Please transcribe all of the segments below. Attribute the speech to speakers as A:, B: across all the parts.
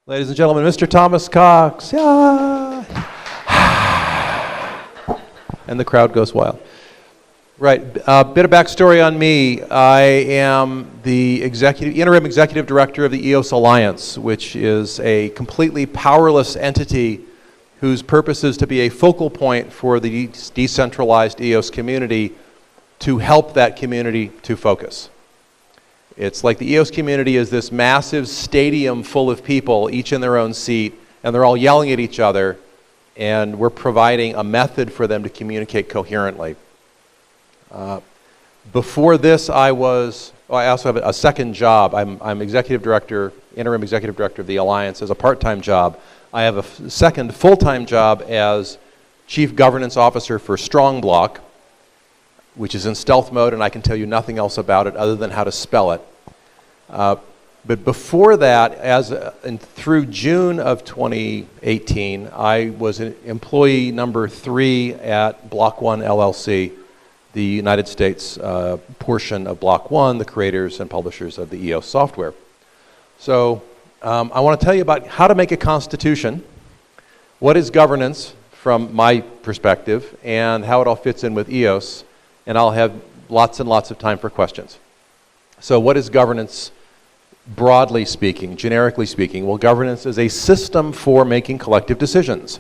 A: Ladies and gentlemen, Mr. Thomas Cox. Yeah. And the crowd goes wild. Right, a bit of backstory on me. I am the interim executive director of the EOS Alliance, which is a completely powerless entity whose purpose is to be a focal point for the decentralized EOS community to help that community to focus. It's like the EOS community is this massive stadium full of people, each in their own seat, and they're all yelling at each other, and we're providing a method for them to communicate coherently. Before this, I also have a second job. I'm executive director, interim executive director of the Alliance as a part-time job. I have a second full-time job as chief governance officer for Strong Block, which is in stealth mode, and I can tell you nothing else about it other than how to spell it. But before that, through June of 2018, I was an employee number 3 at Block 1 LLC, the United States portion of Block 1, the creators and publishers of the EOS software. So I want to tell you about how to make a constitution, what is governance from my perspective, and how it all fits in with EOS. And I'll have lots and lots of time for questions. So what is governance, broadly speaking, generically speaking? Well, governance is a system for making collective decisions.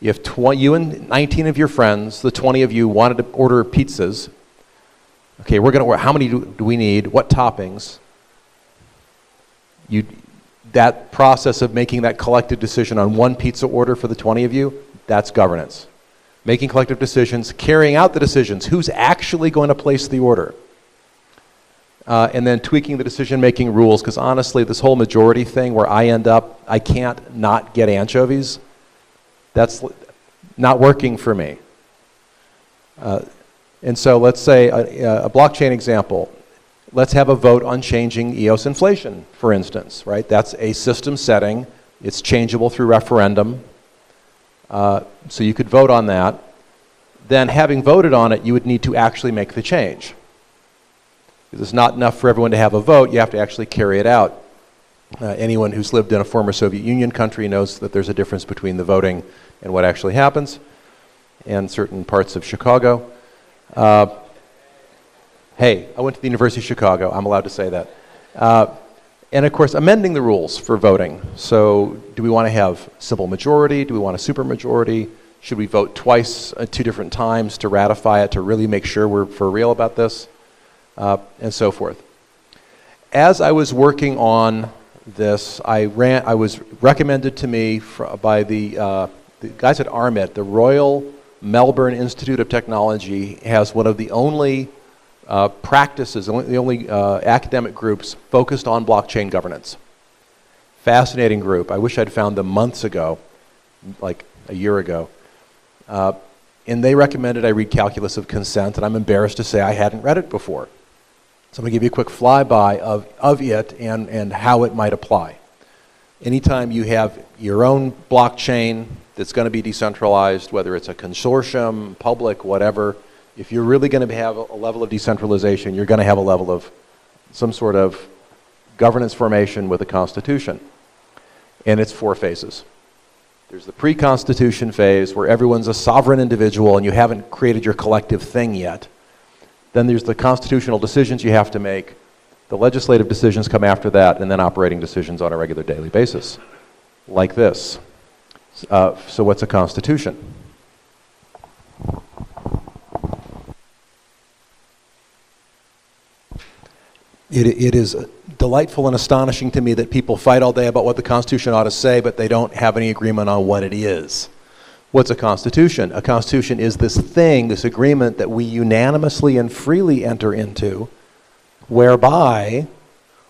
A: If you and 19 of your friends, the 20 of you, wanted to order pizzas, okay, we're going to order, how many do we need, what toppings? That process of making that collective decision on one pizza order for the 20 of you, that's governance. Making collective decisions, carrying out the decisions, who's actually going to place the order. And then tweaking the decision-making rules, because honestly, this whole majority thing where I can't not get anchovies, that's not working for me. And so let's say a blockchain example. Let's have a vote on changing EOS inflation, for instance, right? That's a system setting. It's changeable through referendum. So you could vote on that. Then having voted on it, you would need to actually make the change. Because it's not enough for everyone to have a vote, you have to actually carry it out. Anyone who's lived in a former Soviet Union country knows that there's a difference between the voting and what actually happens, and certain parts of Chicago. Hey, I went to the University of Chicago, I'm allowed to say that. And of course, amending the rules for voting. So do we want to have simple majority? Do we want a supermajority? Should we vote twice at 2 different times to ratify it, to really make sure we're for real about this? And so forth. As I was working on this, I was recommended to me by the guys at ARMIT, the Royal Melbourne Institute of Technology has one of the only practices, the only academic groups focused on blockchain governance. Fascinating group. I wish I'd found them months ago, like a year ago. And they recommended I read Calculus of Consent, and I'm embarrassed to say I hadn't read it before. So I'm going to give you a quick flyby of it and how it might apply. Anytime you have your own blockchain that's going to be decentralized, whether it's a consortium, public, whatever, if you're really going to have a level of decentralization, you're going to have a level of some sort of governance formation with a constitution. And it's 4 phases. There's the pre-constitution phase where everyone's a sovereign individual and you haven't created your collective thing yet. Then there's the constitutional decisions you have to make. The legislative decisions come after that, and then operating decisions on a regular daily basis, like this. So what's a constitution? It is delightful and astonishing to me that people fight all day about what the Constitution ought to say, but they don't have any agreement on what it is. What's a constitution? A constitution is this thing, this agreement that we unanimously and freely enter into, whereby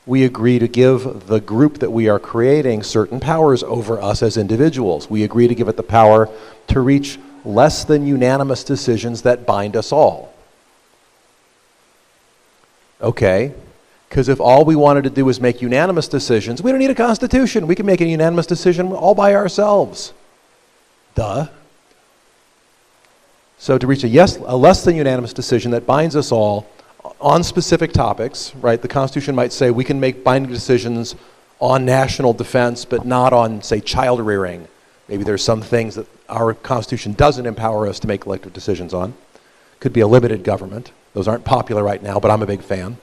A: we agree to give the group that we are creating certain powers over us as individuals. We agree to give it the power to reach less than unanimous decisions that bind us all. Okay, because if all we wanted to do was make unanimous decisions, we don't need a constitution. We can make a unanimous decision all by ourselves. Duh. So to reach a less than unanimous decision that binds us all on specific topics, right? The Constitution might say we can make binding decisions on national defense, but not on, say, child rearing. Maybe there's some things that our Constitution doesn't empower us to make collective decisions on. Could be a limited government. Those aren't popular right now, but I'm a big fan.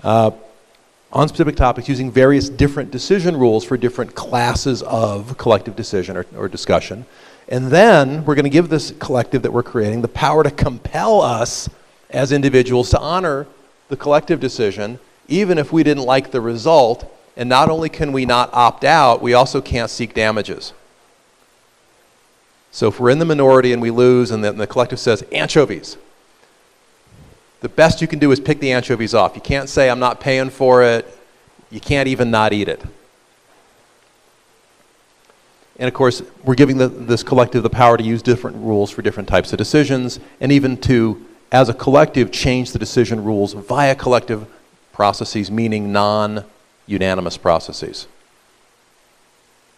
A: On specific topics, using various different decision rules for different classes of collective decision or discussion. And then we're going to give this collective that we're creating the power to compel us as individuals to honor the collective decision, even if we didn't like the result. And not only can we not opt out, we also can't seek damages. So if we're in the minority and we lose and the collective says, anchovies, the best you can do is pick the anchovies off. You can't say, I'm not paying for it. You can't even not eat it. And of course, we're giving this collective the power to use different rules for different types of decisions, and even to, as a collective, change the decision rules via collective processes, meaning non-unanimous processes.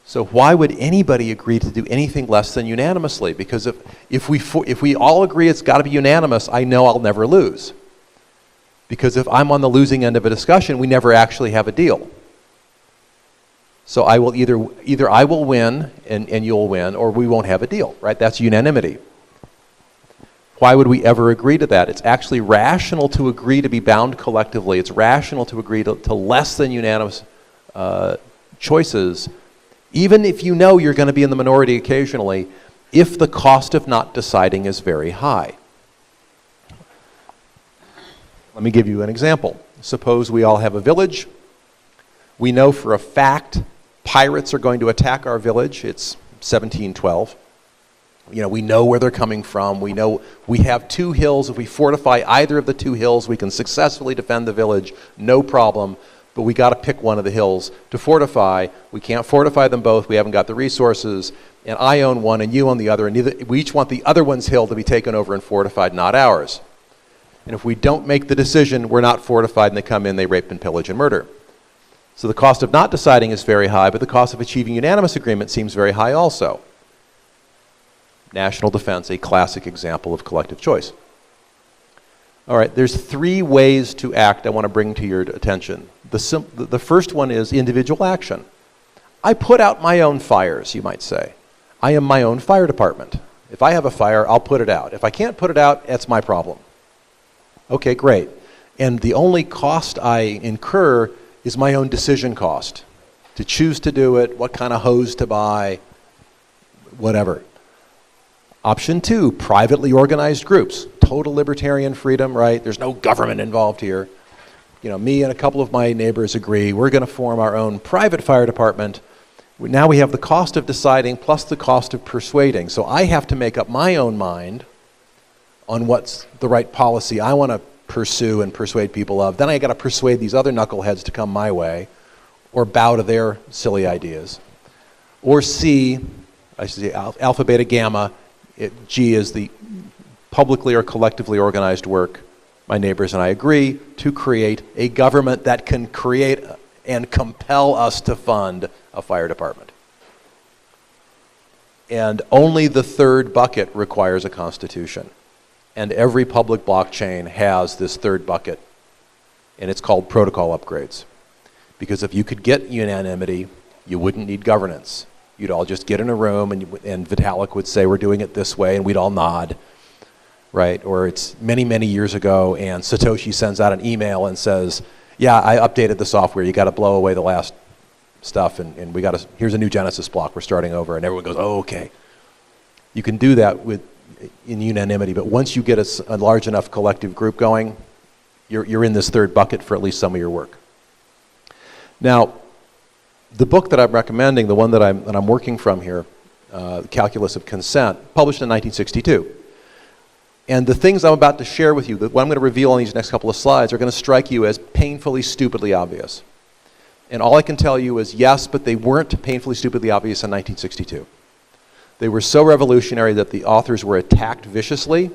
A: So why would anybody agree to do anything less than unanimously? Because if we all agree it's got to be unanimous, I know I'll never lose. Because if I'm on the losing end of a discussion, we never actually have a deal. So I will either I will win and you'll win, or we won't have a deal, right? That's unanimity. Why would we ever agree to that? It's actually rational to agree to be bound collectively. It's rational to agree to less than unanimous choices, even if you know you're going to be in the minority occasionally, if the cost of not deciding is very high. Let me give you an example. Suppose we all have a village. We know for a fact pirates are going to attack our village. It's 1712. We know where they're coming from. We know we have 2 hills. If we fortify either of the 2 hills, we can successfully defend the village, no problem. But we got to pick one of the hills to fortify. We can't fortify them both. We haven't got the resources. And I own one and you own the other. And we each want the other one's hill to be taken over and fortified, not ours. And if we don't make the decision, we're not fortified, and they come in, they rape and pillage and murder. So the cost of not deciding is very high, but the cost of achieving unanimous agreement seems very high also. National defense, a classic example of collective choice. All right, there's 3 ways to act I want to bring to your attention. The first one is individual action. I put out my own fires, you might say. I am my own fire department. If I have a fire, I'll put it out. If I can't put it out, that's my problem. Okay, great. And the only cost I incur is my own decision cost. To choose to do it, what kind of hose to buy, whatever. Option 2, privately organized groups. Total libertarian freedom, right? There's no government involved here. Me and a couple of my neighbors agree, we're going to form our own private fire department. Now we have the cost of deciding plus the cost of persuading. So I have to make up my own mind on what's the right policy I want to pursue and persuade people of. Then I got to persuade these other knuckleheads to come my way or bow to their silly ideas. Or C, I should say alpha, beta, gamma. G is the publicly or collectively organized work. My neighbors and I agree to create a government that can create and compel us to fund a fire department. And only the third bucket requires a constitution. And every public blockchain has this third bucket, and it's called protocol upgrades. Because if you could get unanimity, you wouldn't need governance. You'd all just get in a room, and Vitalik would say, we're doing it this way, and we'd all nod, right? Or it's many, many years ago, and Satoshi sends out an email and says, yeah, I updated the software. You got to blow away the last stuff, and we got to, here's a new Genesis block. We're starting over, and everyone goes, oh, okay. You can do that in unanimity, but once you get a large enough collective group going, you're in this third bucket for at least some of your work. Now, the book that I'm recommending, the one that I'm working from here, Calculus of Consent, published in 1962. And the things I'm about to share with you, what I'm going to reveal on these next couple of slides, are going to strike you as painfully, stupidly obvious. And all I can tell you is yes, but they weren't painfully, stupidly obvious in 1962. They were so revolutionary that the authors were attacked viciously,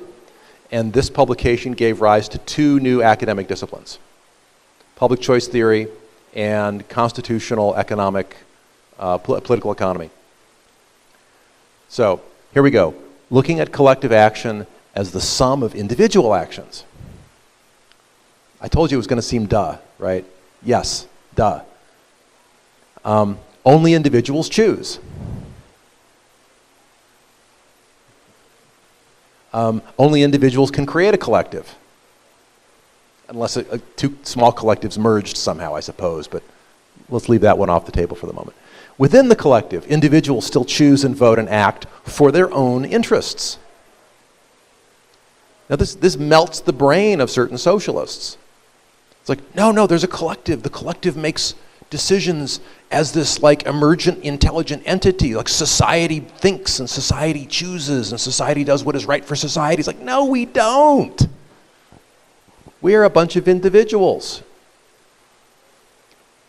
A: and this publication gave rise to 2 new academic disciplines: public choice theory and constitutional economic, political economy. So here we go. Looking at collective action as the sum of individual actions. I told you it was going to seem duh, right? Yes, duh. Only individuals choose. Only individuals can create a collective. Unless two small collectives merged somehow, I suppose, but let's leave that one off the table for the moment. Within the collective, individuals still choose and vote and act for their own interests. Now this melts the brain of certain socialists. It's like, no, there's a collective. The collective makes decisions as this like emergent intelligent entity, like society thinks and society chooses and society does what is right for society. It's like, no, we don't. We are a bunch of individuals.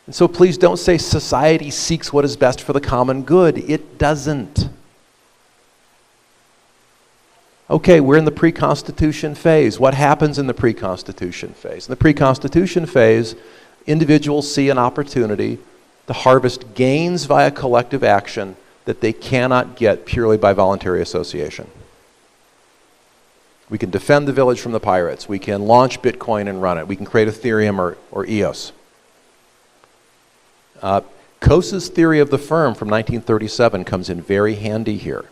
A: And so please don't say society seeks what is best for the common good. It doesn't. Okay, we're in the pre-constitution phase. What happens in the pre-constitution phase? In the pre-constitution phase, individuals see an opportunity to harvest gains via collective action that they cannot get purely by voluntary association. We can defend the village from the pirates. We can launch Bitcoin and run it. We can create Ethereum or EOS. Coase's theory of the firm from 1937 comes in very handy here.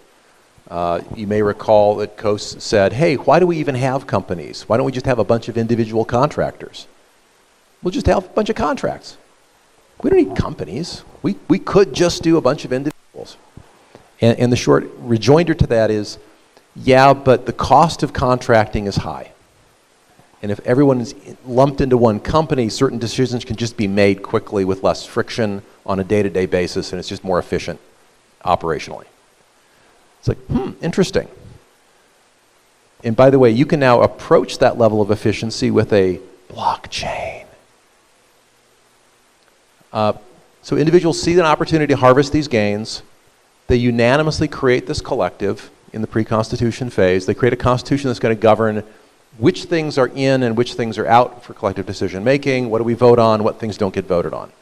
A: You may recall that Coase said, hey, why do we even have companies? Why don't we just have a bunch of individual contractors? We'll just have a bunch of contracts. We don't need companies. We could just do a bunch of individuals. And the short rejoinder to that is, yeah, but the cost of contracting is high. And if everyone is lumped into one company, certain decisions can just be made quickly with less friction on a day-to-day basis, and it's just more efficient operationally. It's like, interesting. And by the way, you can now approach that level of efficiency with a blockchain. So individuals see an opportunity to harvest these gains. They unanimously create this collective in the pre-constitution phase. They create a constitution that's going to govern which things are in and which things are out for collective decision making. What do we vote on? What things don't get voted on?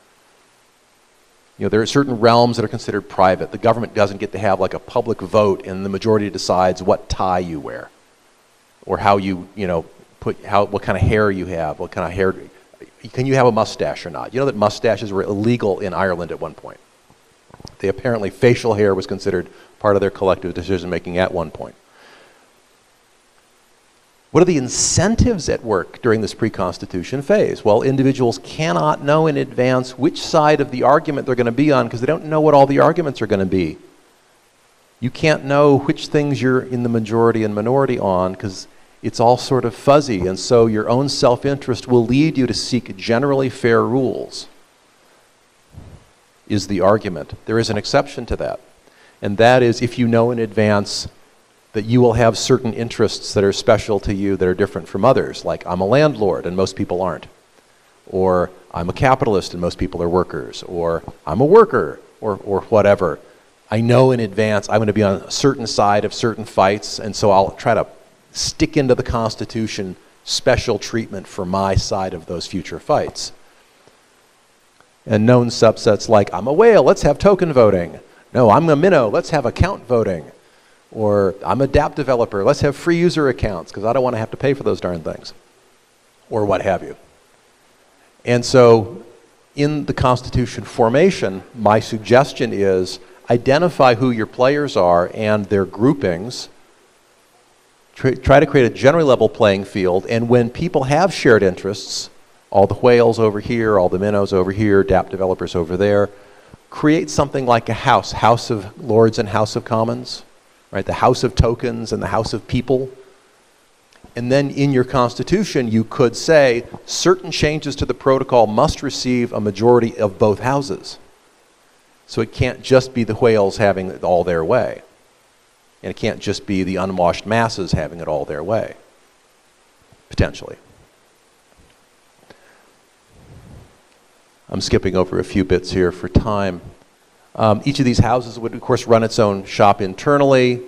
A: You know, there are certain realms that are considered private. The government doesn't get to have like a public vote and the majority decides what tie you wear or how you know, what kind of hair you have, what kind of hair, can you have a mustache or not? You know that mustaches were illegal in Ireland at one point. Apparently facial hair was considered part of their collective decision making at one point. What are the incentives at work during this pre-constitution phase? Well, individuals cannot know in advance which side of the argument they're going to be on because they don't know what all the arguments are going to be. You can't know which things you're in the majority and minority on because it's all sort of fuzzy, and so your own self-interest will lead you to seek generally fair rules, is the argument. There is an exception to that, and that is if you know in advance that you will have certain interests that are special to you that are different from others, like I'm a landlord and most people aren't, or I'm a capitalist and most people are workers, or I'm a worker, or whatever. I know in advance I'm going to be on a certain side of certain fights, and so I'll try to stick into the Constitution special treatment for my side of those future fights. And known subsets like, I'm a whale, let's have token voting. No, I'm a minnow, let's have account voting. Or I'm a dApp developer, let's have free user accounts because I don't want to have to pay for those darn things. Or what have you. And so in the Constitution formation, my suggestion is identify who your players are and their groupings. Try to create a generally level playing field, and when people have shared interests, all the whales over here, all the minnows over here, dApp developers over there, create something like a House of Lords and House of Commons, right? The House of Tokens and the House of People. And then in your constitution, you could say certain changes to the protocol must receive a majority of both houses. So it can't just be the whales having it all their way. And it can't just be the unwashed masses having it all their way, potentially. I'm skipping over a few bits here for time. Each of these houses would, of course, run its own shop internally.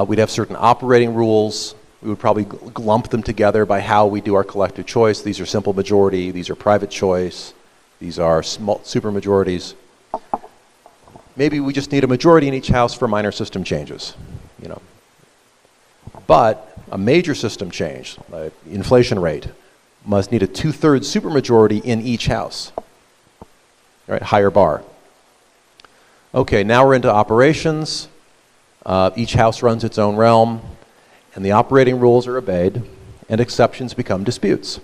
A: We'd have certain operating rules. We would probably lump them together by how we do our collective choice. These are simple majority. These are private choice. These are super majorities. Maybe we just need a majority in each house for minor system changes, you know. But a major system change, like inflation rate, must need a 2/3 supermajority in each house. Right, higher bar. Okay, now we're into operations. Each house runs its own realm, and the operating rules are obeyed, and exceptions become disputes.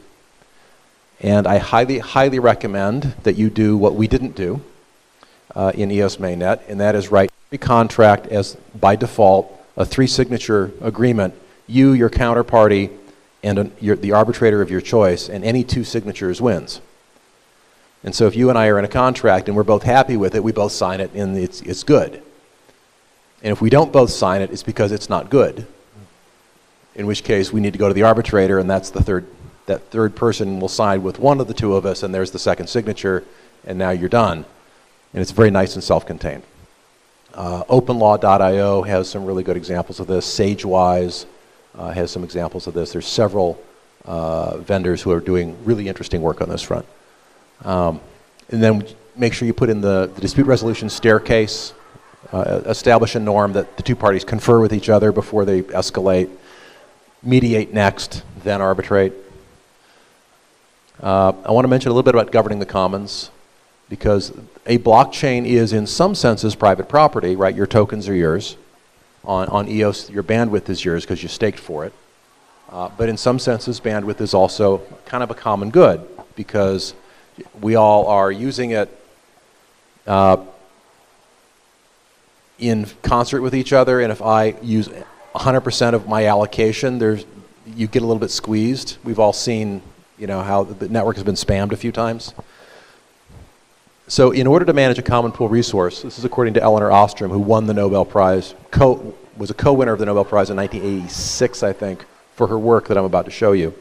A: And I highly, highly recommend that you do what we didn't do in EOS Mainnet, and that is write every contract as, by default, a 3-signature agreement, you, your counterparty, and the arbitrator of your choice, and any 2 signatures wins. And so if you and I are in a contract and we're both happy with it, we both sign it and it's good. And if we don't both sign it, it's because it's not good. In which case we need to go to the arbitrator, and that's that third person will side with one of the 2 of us, and there's the second signature, and now you're done. And it's very nice and self-contained. OpenLaw.io has some really good examples of this. SageWise has some examples of this. There's several vendors who are doing really interesting work on this front. And then make sure you put in the dispute resolution staircase, establish a norm that the 2 parties confer with each other before they escalate, mediate next, then arbitrate. I want to mention a little bit about governing the commons, because a blockchain is in some senses private property, right? Your tokens are yours. On EOS, your bandwidth is yours because you staked for it. But in some senses, bandwidth is also kind of a common good, because we all are using it in concert with each other, and if I use 100% of my allocation, you get a little bit squeezed. We've all seen, how the network has been spammed a few times. So in order to manage a common pool resource, this is according to Elinor Ostrom, who won the Nobel Prize, was a co-winner of the Nobel Prize in 1986, I think, for her work that I'm about to show you.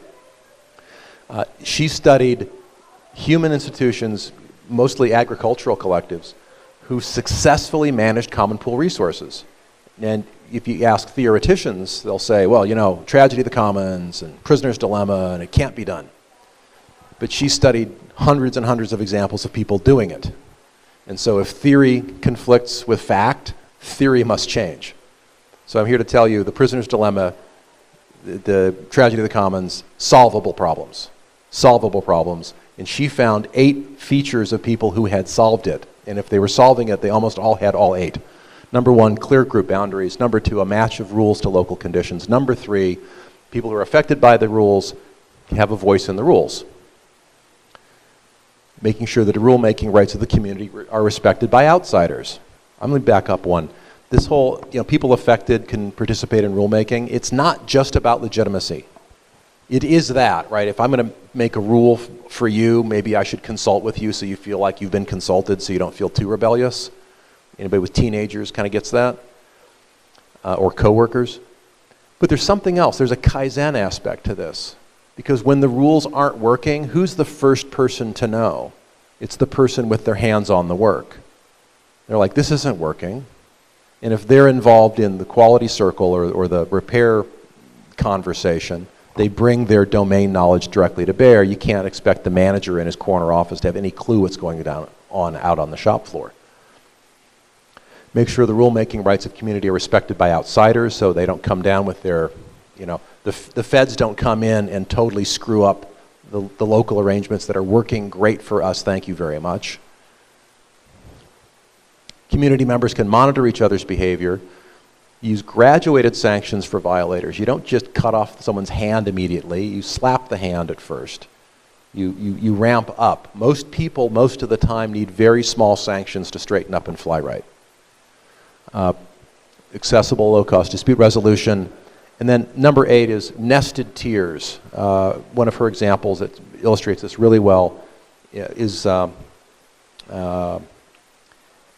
A: She studied human institutions, mostly agricultural collectives, who successfully managed common pool resources. And if you ask theoreticians, they'll say, well, tragedy of the commons and prisoner's dilemma, and it can't be done. But she studied hundreds and hundreds of examples of people doing it. And so if theory conflicts with fact, theory must change. So I'm here to tell you the prisoner's dilemma, the tragedy of the commons, solvable problems. Solvable problems. And she found 8 features of people who had solved it. And if they were solving it, they almost all had all 8. Number 1, clear group boundaries. Number 2, a match of rules to local conditions. Number 3, people who are affected by the rules have a voice in the rules. Making sure that the rulemaking rights of the community are respected by outsiders. I'm going to back up one. This whole, people affected can participate in rulemaking. It's not just about legitimacy. It is that, right? If I'm going to make a rule for you, maybe I should consult with you so you feel like you've been consulted, so you don't feel too rebellious. Anybody with teenagers kind of gets that? Or coworkers. But there's something else. There's a Kaizen aspect to this. Because when the rules aren't working, who's the first person to know? It's the person with their hands on the work. They're like, this isn't working. And if they're involved in the quality circle or the repair conversation, they bring their domain knowledge directly to bear. You can't expect the manager in his corner office to have any clue what's going out on the shop floor. Make sure the rulemaking rights of community are respected by outsiders, so they don't come down with their, the feds don't come in and totally screw up the local arrangements that are working great for us, thank you very much. Community members can monitor each other's behavior. Use graduated sanctions for violators. You don't just cut off someone's hand immediately. You slap the hand at first. You ramp up. Most people, most of the time, need very small sanctions to straighten up and fly right. Accessible, low-cost dispute resolution. And then number 8 is nested tiers. One of her examples that illustrates this really well is an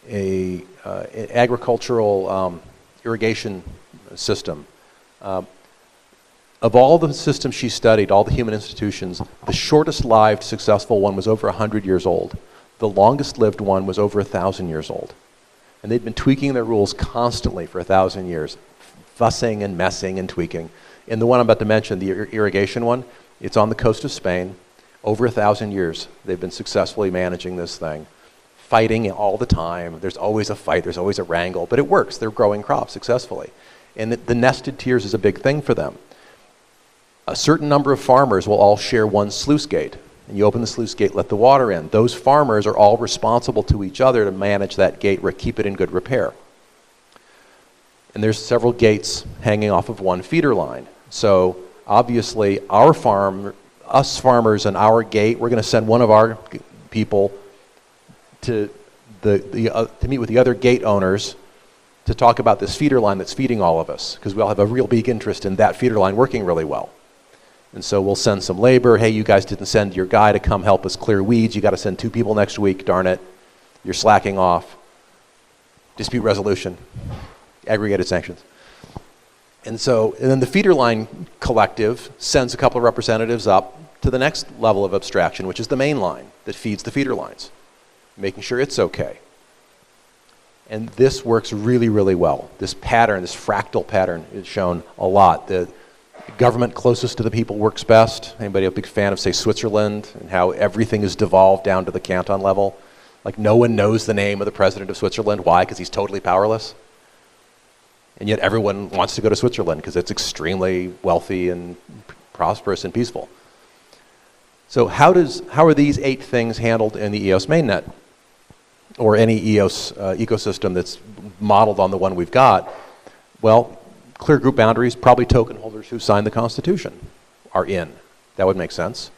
A: agricultural irrigation system. Of all the systems she studied, all the human institutions, the shortest lived successful one was over 100 years old. The longest lived one was over 1,000 years old. And they'd been tweaking their rules constantly for 1,000 years, fussing and messing and tweaking. And the one I'm about to mention, the irrigation one, it's on the coast of Spain. Over 1,000 years, they've been successfully managing this thing. Fighting all the time. There's always a fight, there's always a wrangle, but it works. They're growing crops successfully. And the nested tiers is a big thing for them. A certain number of farmers will all share one sluice gate. and you open the sluice gate, let the water in. Those farmers are all responsible to each other to manage that gate, keep it in good repair. And there's several gates hanging off of one feeder line. So obviously our farm, us farmers and our gate, we're going to send one of our people to meet with the other gate owners to talk about this feeder line that's feeding all of us, because we all have a real big interest in that feeder line working really well. And so we'll send some labor. Hey, you guys didn't send your guy to come help us clear weeds. You got to send 2 people next week. Darn it. You're slacking off. Dispute resolution. Aggregated sanctions. And then the feeder line collective sends a couple of representatives up to the next level of abstraction, which is the main line that feeds the feeder lines, making sure it's okay. And this works really, really well. This pattern, this fractal pattern, is shown a lot. The government closest to the people works best. Anybody a big fan of, say, Switzerland, and how everything is devolved down to the canton level? Like, no one knows the name of the president of Switzerland. Why? Because he's totally powerless. And yet everyone wants to go to Switzerland because it's extremely wealthy and prosperous and peaceful. So how are these 8 things handled in the EOS mainnet, or any EOS ecosystem that's modeled on the one we've got? Well, clear group boundaries, probably token holders who signed the Constitution are in. That would make sense.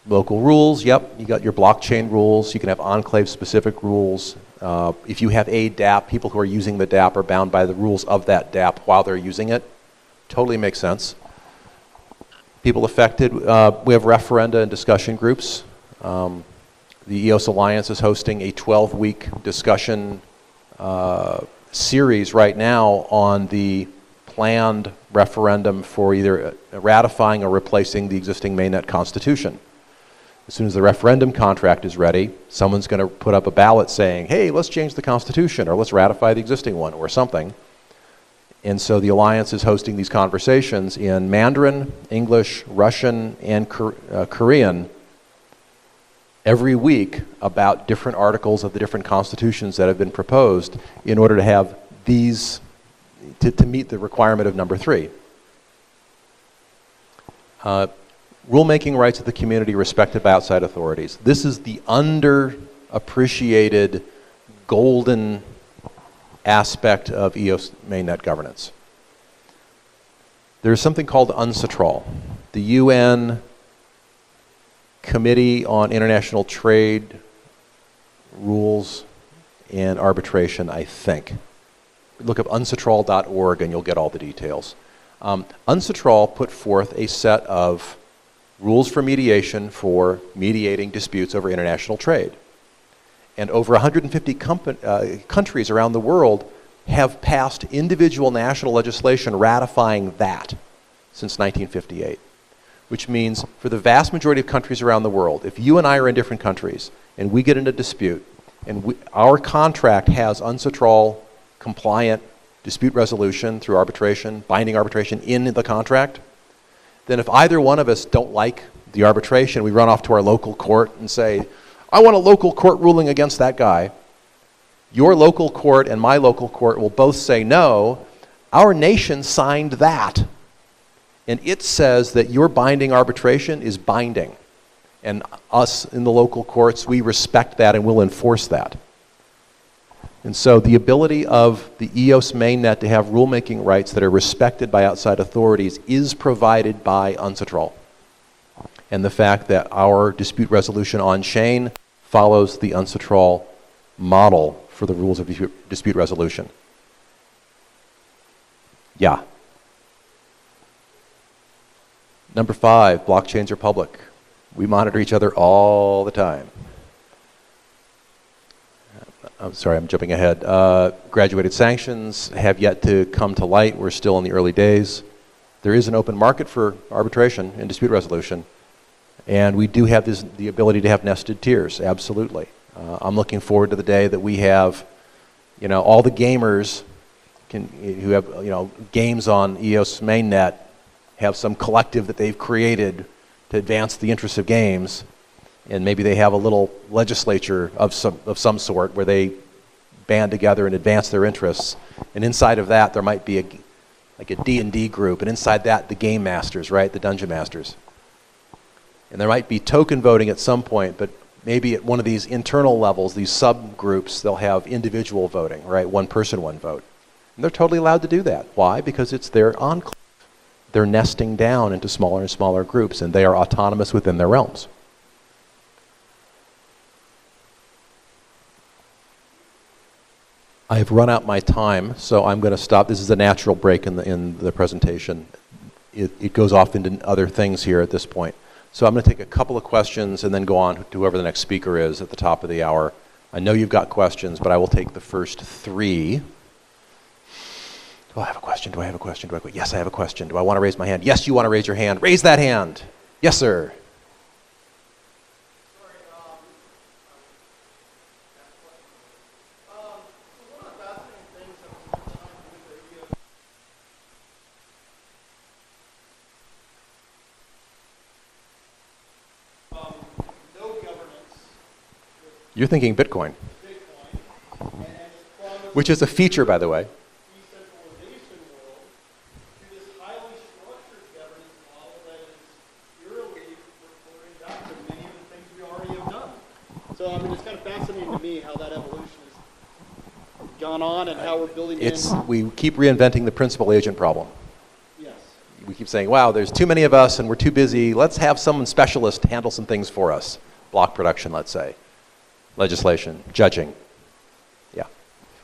A: Local rules, yep, you got your blockchain rules. You can have enclave-specific rules. If you have a DApp, people who are using the DApp are bound by the rules of that DApp while they're using it. Totally makes sense. People affected, we have referenda and discussion groups. The EOS Alliance is hosting a 12-week discussion series right now on the planned referendum for either ratifying or replacing the existing mainnet constitution. As soon as the referendum contract is ready, someone's going to put up a ballot saying, hey, let's change the Constitution, or let's ratify the existing one, or something. And so the Alliance is hosting these conversations in Mandarin, English, Russian, and Korean every week about different articles of the different constitutions that have been proposed in order to have these, to meet the requirement of number 3. Rulemaking rights of the community respected by outside authorities. This is the underappreciated golden aspect of EOS mainnet governance. There's something called UNCITRAL, the UN Committee on International Trade, Rules, and Arbitration, I think. Look up uncitral.org and you'll get all the details. UNCITRAL put forth a set of rules for mediation for mediating disputes over international trade. And over 150 countries around the world have passed individual national legislation ratifying that since 1958. Which means for the vast majority of countries around the world, if you and I are in different countries and we get in a dispute and our contract has UNCITRAL compliant dispute resolution through arbitration, binding arbitration in the contract, then if either one of us don't like the arbitration, we run off to our local court and say, I want a local court ruling against that guy. Your local court and my local court will both say, no, our nation signed that. And it says that your binding arbitration is binding. And us in the local courts, we respect that and will enforce that. And so the ability of the EOS mainnet to have rulemaking rights that are respected by outside authorities is provided by UNCITRAL. And the fact that our dispute resolution on-chain follows the UNCITRAL model for the rules of dispute resolution. Yeah. Number 5, blockchains are public. We monitor each other all the time. I'm sorry, I'm jumping ahead. Graduated sanctions have yet to come to light. We're still in the early days. There is an open market for arbitration and dispute resolution. And we do have the ability to have nested tiers, absolutely. I'm looking forward to the day that we have, all the gamers who have, games on EOS mainnet have some collective that they've created to advance the interests of games. And maybe they have a little legislature of some sort where they band together and advance their interests. And inside of that, there might be a D&D group. And inside that, the game masters, right? The dungeon masters. And there might be token voting at some point, but maybe at one of these internal levels, these subgroups, they'll have individual voting, right? One person, one vote. And they're totally allowed to do that. Why? Because it's their enclave. They're nesting down into smaller and smaller groups, and they are autonomous within their realms. I have run out my time, so I'm going to stop. This is a natural break in the presentation. It goes off into other things here at this point. So I'm going to take a couple of questions and then go on to whoever the next speaker is at the top of the hour. I know you've got questions, but I will take the first three. Do I have a question? Do I have a question? Yes, I have a question. Do I want to raise my hand? Yes, you want to raise your hand. Raise that hand. Yes, sir. You're thinking Bitcoin, which is a feature, by the way.
B: Decentralization world to this highly structured governance model that is eerily referring back to many of the things we already have done. So I mean, it's kind of fascinating to me how that evolution has gone on and how we're building
A: We keep reinventing the principal agent problem.
B: Yes.
A: We keep saying, wow, there's too many of us and we're too busy. Let's have someone specialist handle some things for us. Block production, let's say. Legislation, judging. Yeah.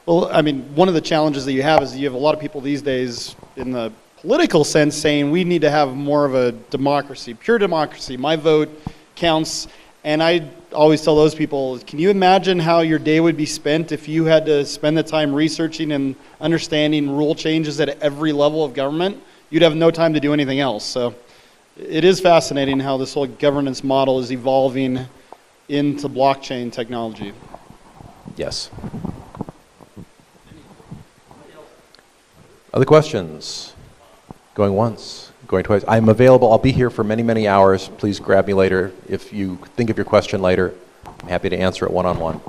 B: Well, I mean, one of the challenges that you have is you have a lot of people these days in the political sense saying we need to have more of a democracy, pure democracy. My vote counts. And I always tell those people, can you imagine how your day would be spent if you had to spend the time researching and understanding rule changes at every level of government? You'd have no time to do anything else. So it is fascinating how this whole governance model is evolving into blockchain technology.
A: Yes. Other questions? Going once, going twice. I'm available. I'll be here for many, many hours. Please grab me later. If you think of your question later, I'm happy to answer it one-on-one.